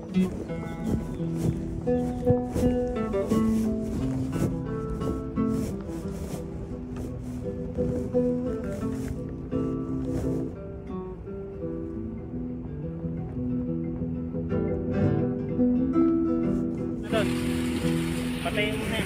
Patayin mo na.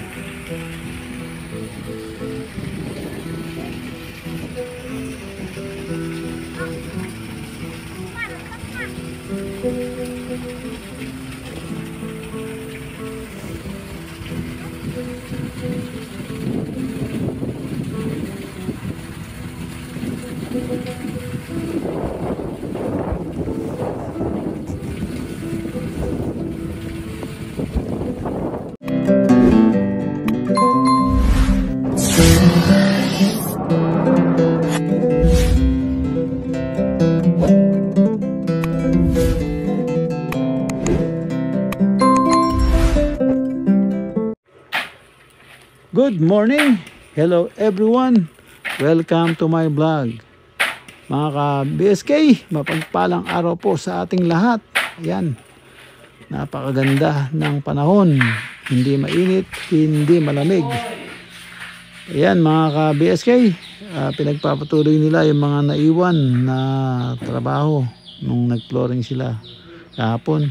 Good morning! Hello everyone! Welcome to my vlog. Mga ka-BSK, mapagpalang araw po sa ating lahat. Ayan, napakaganda ng panahon. Hindi mainit, hindi malamig. Ayan mga ka-BSK, pinagpapatuloy nila yung mga naiwan na trabaho nung nag-flooring sila kahapon.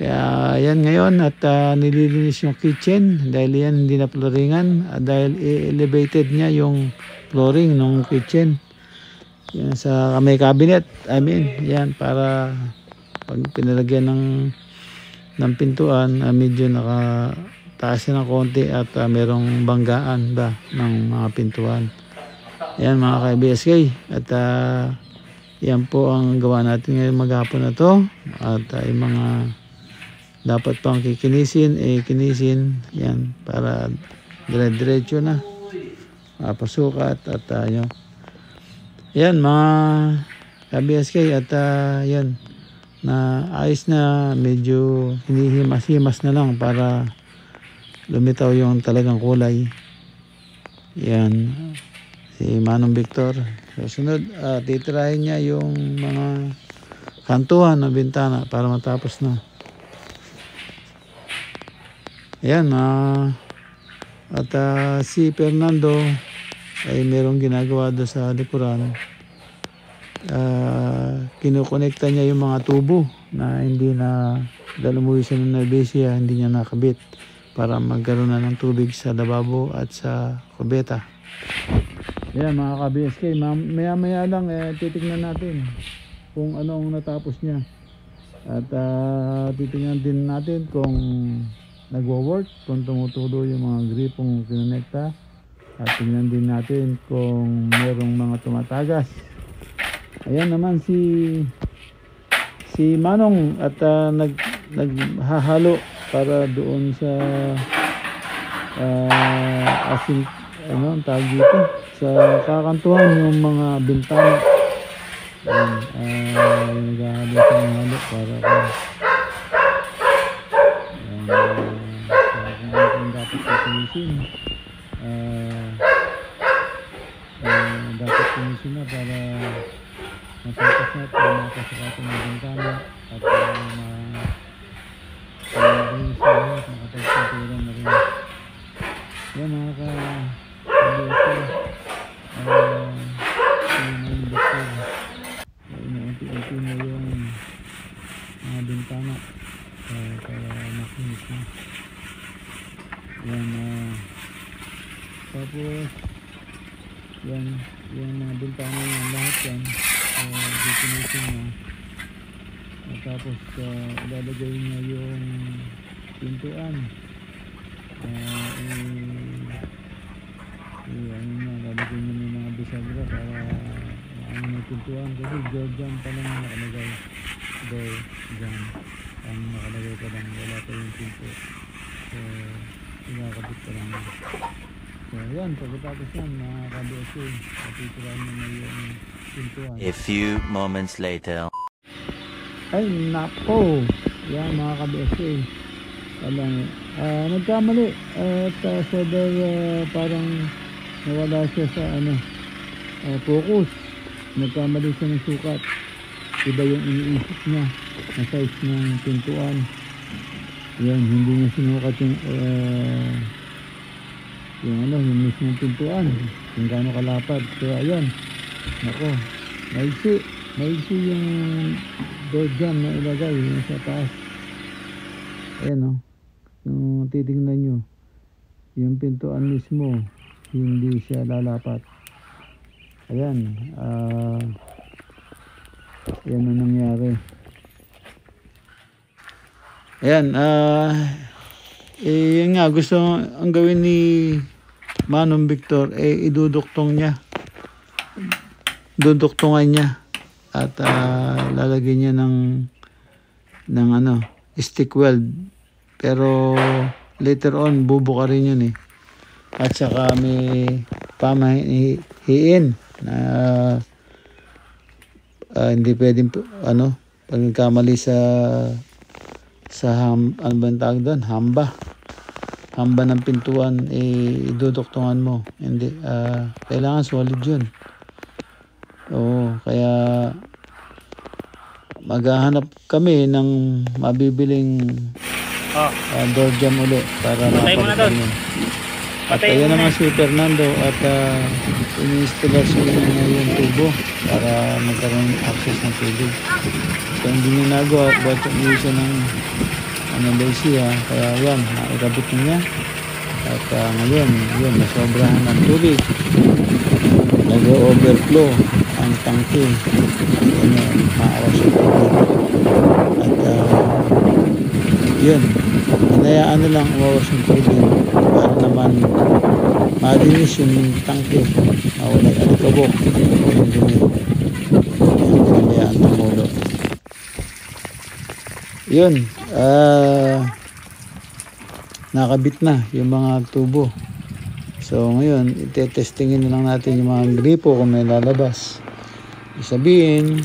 Kaya yan ngayon at nililinis yung kitchen dahil yan hindi na flooringan dahil elevated niya yung flooring ng kitchen. Yan sa may cabinet, yan para pag pinalagyan ng pintuan medyo nakataas ng konti at merong banggaan ba ng mga pintuan. Yan mga ka-BSK at yan po ang gawa natin ngayon maghapon na to at yung mga dapat pang kikinisin kinisin yan para dire-diretso na pasukat at yan mga ka-BSK at yan na ayos na medyo hinihimas-himas na lang para lumitaw yung talagang kulay. Yan si Manong Victor. Susunod titirahin niya yung mga kantuhan na bintana para matapos na. Ayan, at si Fernando ay merong ginagawa doon sa likuran. Kinukonekta niya yung mga tubo na hindi na dahil umuwi siya ng Nervesia, hindi niya nakabit para magkaroon na ng tubig sa lababo at sa kubeta. Ayan mga ka-BSK, maya lang titignan natin kung anong natapos niya. At titignan din natin kung nagwo-work, kung tumutulo yung mga gripong kinonekta, at tingnan din natin kung merong mga tumatagas. Ayan naman si Manong at naghahalo para doon sa asin, ang tawag dito sa kakantuhan yung mga bintana. Naghahalo sa mga halo para dapat kinisin dapat kinisin na para matapos na ito makasakatan ng bintana at makapagpintura na rin. Yan mga ka-BSK inaunti-unti na yung mga bintana kaya makinis na. Yan tapos yan yung mga bintana yan lahat yan definition na at tapos ilalagay niya yung pintuan lalagay niya ng mga bisagra para yung pintuan kasi Georgian pa lang nakalagay door dyan ang nakalagay pa lang wala pa yung pinto so pinakabit pa lang. So yan, pagkatapos yan mga ka-BSK natitirahan na yung pintuan. A few moments later. Ay nako, yan mga ka-BSK nagkamali at parang nawala siya sa focus, nagkamali siya ng sukat iba yung iniisip niya na size ng pintuan. Yan, hindi niya sinukat yung mismong pintuan kung gaano kalapad. Kaya ayan, nako, maigsi yung door jam na ilagay yung sa taas. Ayan o, kung titignan nyo, yung pintuan mismo hindi siya lalapat. Ayan, yan ang nangyari. Ayan, yun nga, gusto ang gawin ni Manong Victor, iduduktong niya. Duduktungan niya. At lalagyan niya ng stick weld. Pero later on, bubuka rin yun eh. At saka may pamahiin na hindi pwedeng pagkamali sa ano ba yung tawag doon? Hamba ng pintuan, iduduktungan mo. Hindi, kailangan solid yun. Oo, kaya maghahanap kami ng mabibiling door jam uli para mapalitan yun. At ayan naman si Fernando at ini-installasyon niya yung tubo para magkaroon access ng tubig. So hindi niya nagawa, but siya ng siya, kaya yan, naikabit niya. At ngayon, yun, nasobrahan ng tubig. Nag-overflow ang tangke. Yan, maawas yung tubig. At yun, hinayaan na lang umawas yung tubig para naman malinis yung tangke, mawala yung alikabok, yung dumi. Yan, hinayaan tumulo. Yun, nakabit na yung mga tubo. So ngayon, itetestingin na lang natin yung mga gripo kung may lalabas. Sabihin,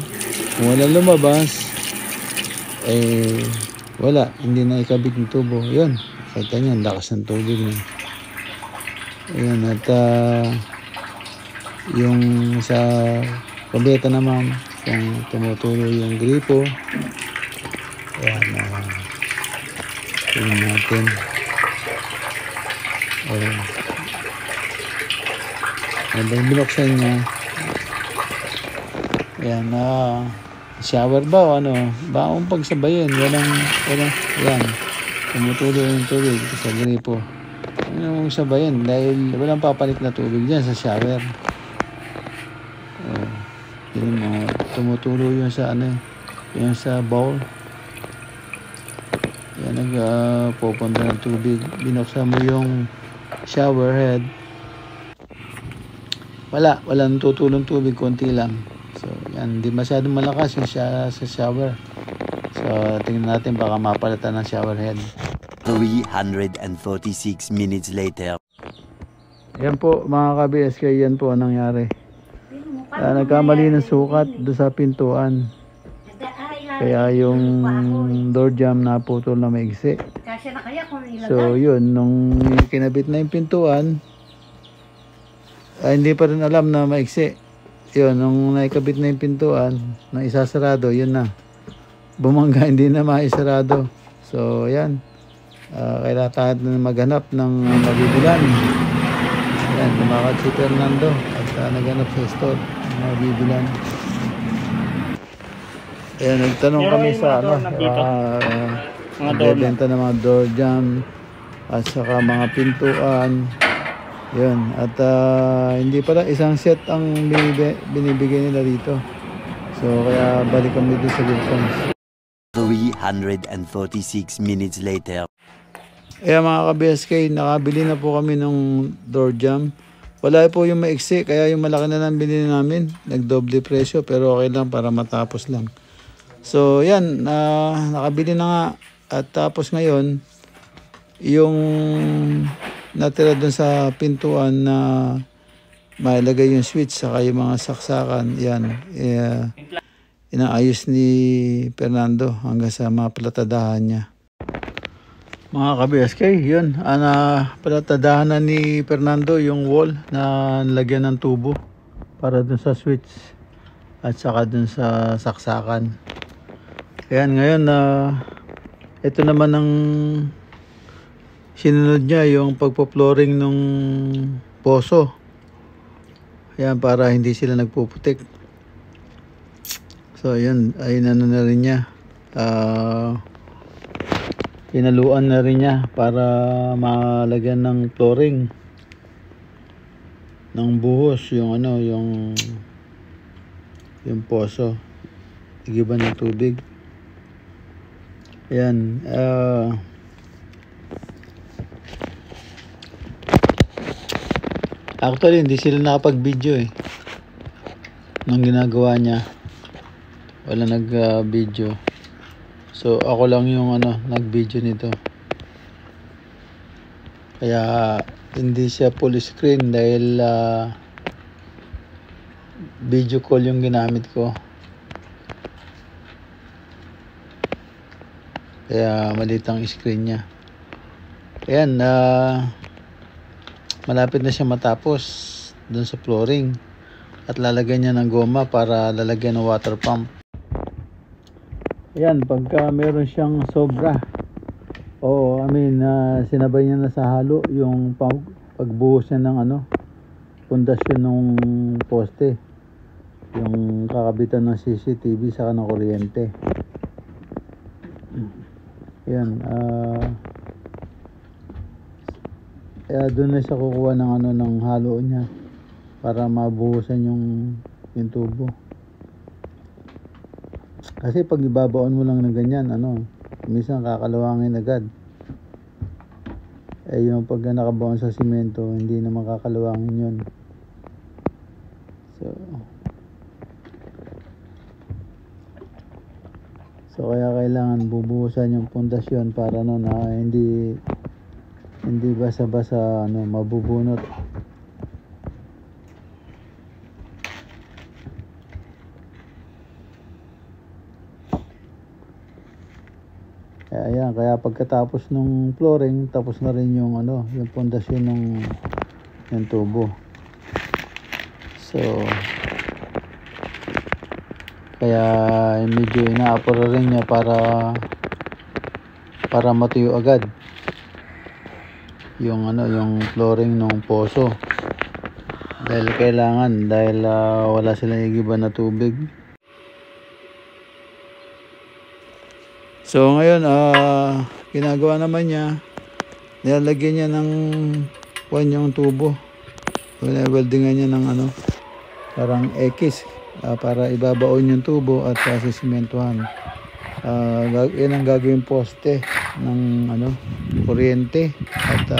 kung wala lumabas, wala, hindi na ikabit yung tubo. Yun, kita nyo, lakas ng tubig na. Ayan, at yung sa kabeta naman, kung tumutuloy yung gripo, ayan, tingnan natin. Ayan, binuksan niya. Ayan, shower ba o ano? Baong pagsabayin, walang, yan, tumutuloy yung tubig sa gripo. Ano yung sabayin? Dahil walang papalit na tubig dyan sa shower. Yun mo, tumutuloy yung sa yung sa bowl. Yan, nagpupunta ng tubig. Binuksan mo yung shower head. Walang tutulong tubig, konti lang. So, yan, hindi masyadong malakas yung sa shower. So, tingnan natin, baka mapalitan ng shower head. 346 minutes later. Yan po, mga ka-BSK, yan po ang nangyari. Nagkamali ng sukat doon sa pintuan. Kaya yung door jam naputol na maigsi. So yun, nung kinabit na yung pintuan, hindi pa rin alam na maigsi. Yun, nung naikabit na yung pintuan, na isasarado, yun na. Bumangga, hindi na maisarado. So yan, kailangan tayo na maghanap ng mabibilan. Yan, lumakad si Fernando at naghanap sa store ng mabibilan. Ayan, nagtanong kami sa nagbebenta ng mga door jam at saka mga pintuan. Yun, at hindi pala isang set ang binibigay nila dito. So kaya balik kami dito sa Wilsons. 346 minutes later. Ayan mga ka-BSK, nakabili na po kami ng door jam. Wala po yung maiksi, kaya yung malaki na lang binili namin. Nagdoble presyo, pero okay lang para matapos lang. So yan, nakabili na nga. At tapos ngayon, yung natira dun sa pintuan na mailagay yung switch saka yung mga saksakan, yan, inaayos ni Fernando hanggang sa maplatadahan niya. Mga ka-BSK, yun, palatadahan na ni Fernando yung wall na nilagyan ng tubo para dun sa switch. at saka dun sa saksakan. Ayan, ngayon na ito naman ang sinunod niya, yung pagpo-flooring ng poso. Ayan, para hindi sila nagpuputik. So ayan, ayun na rin niya. Hinaluan na rin niya para malagyan ng flooring ng buhos yung ano, yung poso. Igiban ng tubig. Ayan, actually hindi sila nakapag-video nung ginagawa niya. Wala nag-video. So ako lang yung nag-video nito. Kaya hindi siya full screen dahil video call yung ginamit ko. Kaya maliit ang screen niya. Ayan, malapit na siya matapos dun sa flooring. At lalagyan niya ng goma para lalagyan ng water pump. Ayan, pagka meron siyang sobra, sinabay niya na sa halo yung pagbuhos niya ng pundasyon ng poste, yung kakabitan ng CCTV saka ng kuryente. Ayan, kaya doon na siya kukuha ng halo niya para mabuhusan yung tubo. Kasi pag ibabaon mo lang ng ganyan, minsan kakalawangin agad. Yung pag nakabaon sa simento, hindi na makakalawangin yun. So kaya kailangan bubuhusan yung pundasyon para hindi basa-basa mabubunot. Ayan, kaya pagkatapos ng flooring, tapos na rin yung yung pundasyon ng tubo. So kaya medyo inaapura rin niya para matuyo agad yung yung flooring ng poso. Dahil wala silang igiban na tubig. So ngayon, ginagawa naman niya, nilalagyan niya ng yung tubo. Weldingan niya ng parang X, para ibabaon yung tubo at sisimentuhan. Yan ang gagawin poste ng kuryente at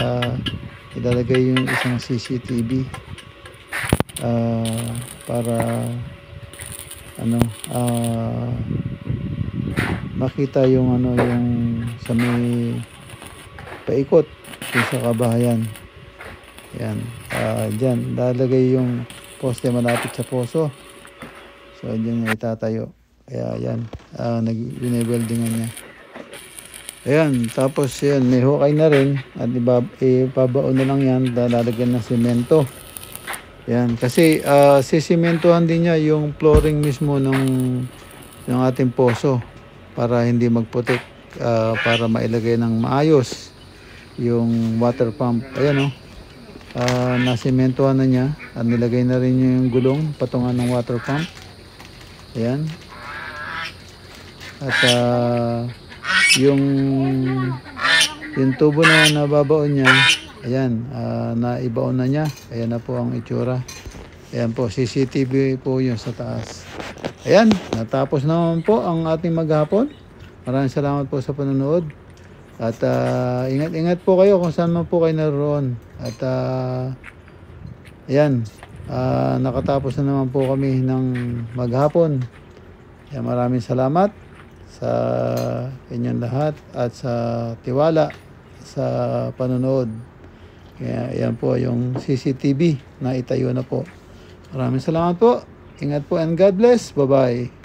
ilalagay yung isang CCTV para makita yung yung sa may paikot sa kabahayan. Yan, dyan lalagay yung poste malapit sa poso. So dyan niya itatayo. Kaya yan, bine-weldingan niya. Ayan, tapos yan, may hukay na rin at ibabaon na lang yan, lalagyan ng semento. Yan, kasi sisimentohan din niya yung flooring mismo ng ating poso para hindi magputik, para mailagay ng maayos yung water pump. Ayan nasimentohan na niya at nilagay na rin yung gulong patungan ng water pump. Ayan. At yung tubo na nababaon niya, ayan, naibaon na niya. Ayan na po ang itsura. Ayan po, CCTV po yun sa taas. Ayan, natapos naman po ang ating maghapon. Maraming salamat po sa panonood. At ingat-ingat po kayo kung saan man po kayo naroon. At ayan, nakatapos na naman po kami ng maghapon. Ayan, maraming salamat sa inyong lahat at sa tiwala sa panonood. Kaya ayan po yung CCTV na itayo na po. Maraming salamat po. Ingat po and God bless. Bye-bye.